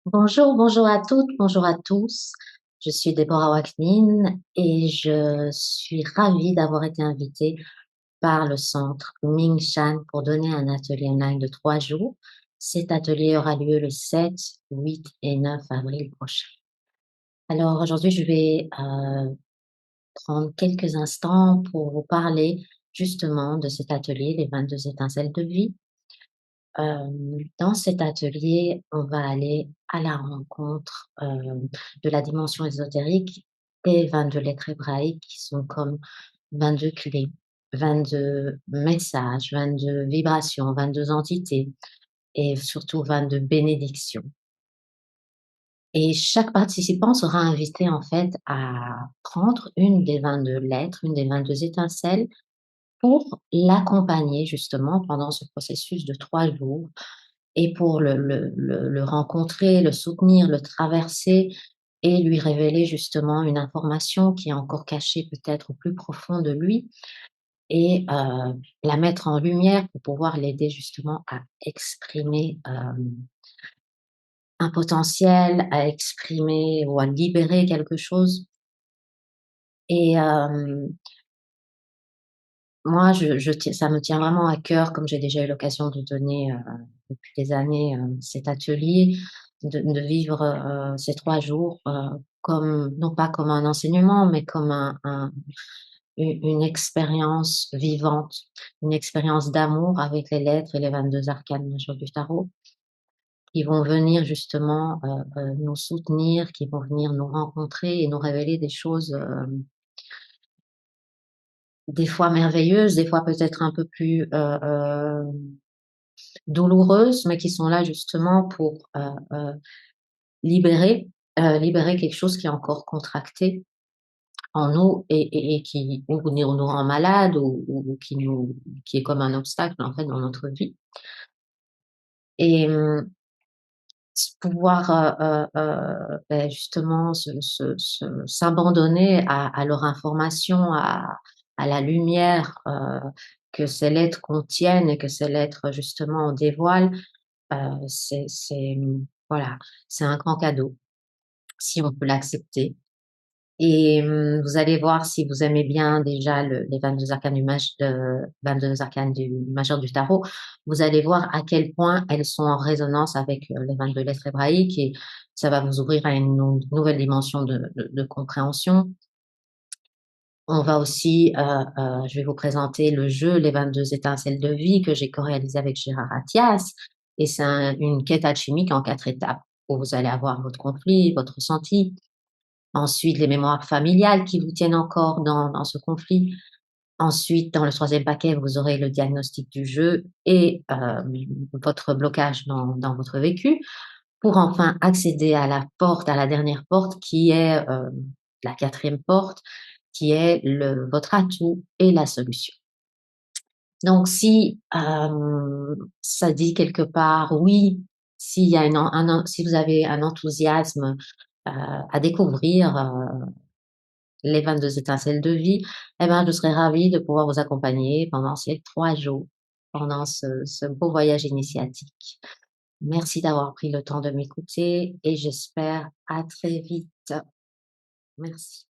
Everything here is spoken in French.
Bonjour, bonjour à toutes, bonjour à tous. Je suis Déborah Waknin et je suis ravie d'avoir été invitée par le centre Ming Shan pour donner un atelier online de 3 jours. Cet atelier aura lieu le 7, 8 et 9 avril prochain. Alors aujourd'hui, je vais prendre quelques instants pour vous parler justement de cet atelier, les 22 étincelles de vie. Dans cet atelier, on va aller à la rencontre, de la dimension ésotérique des 22 lettres hébraïques qui sont comme 22 clés, 22 messages, 22 vibrations, 22 entités et surtout 22 bénédictions. Et chaque participant sera invité en fait à prendre une des 22 lettres, une des 22 étincelles pour l'accompagner justement pendant ce processus de 3 jours et pour le rencontrer, le soutenir, le traverser et lui révéler justement une information qui est encore cachée peut-être au plus profond de lui et la mettre en lumière pour pouvoir l'aider justement à exprimer, un potentiel, à exprimer ou à libérer quelque chose et moi je tiens ça me tient vraiment à cœur, comme j'ai déjà eu l'occasion de donner, depuis des années, cet atelier, de vivre, ces 3 jours, comme non pas comme un enseignement, mais comme une expérience vivante, une expérience d'amour avec les lettres et les 22 arcanes majeurs du tarot, qui vont venir justement, nous soutenir, qui vont venir nous rencontrer et nous révéler des choses, des fois merveilleuses, des fois peut-être un peu plus, douloureuses, mais qui sont là justement pour, libérer, libérer quelque chose qui est encore contracté en nous et qui ou nous rend malade ou qui est comme un obstacle, en fait, dans notre vie et pouvoir, justement s'abandonner à leur information, à la lumière, que ces lettres contiennent et que ces lettres justement dévoilent, voilà, c'est un grand cadeau, si on peut l'accepter et vous allez voir si vous aimez bien déjà les 22 arcanes du 22 arcanes du majeur du tarot, vous allez voir à quel point elles sont en résonance avec, les 22 lettres hébraïques et ça va vous ouvrir à une nouvelle dimension de compréhension. On va aussi, je vais vous présenter le jeu Les 22 étincelles de vie que j'ai co-réalisé avec Gérard Athias et c'est une quête alchimique en 4 étapes où vous allez avoir votre conflit, votre ressenti, ensuite les mémoires familiales qui vous tiennent encore dans ce conflit. Ensuite, dans le troisième paquet, vous aurez le diagnostic du jeu et votre blocage dans votre vécu, pour enfin accéder à la porte, à la dernière porte qui est, la quatrième porte, qui est votre atout et la solution. Donc si, ça dit quelque part oui, s'il y a si vous avez un enthousiasme, à découvrir, les 22 étincelles de vie, eh ben, je serais ravie de pouvoir vous accompagner pendant ces 3 jours, pendant ce beau voyage initiatique. Merci d'avoir pris le temps de m'écouter et j'espère à très vite. Merci.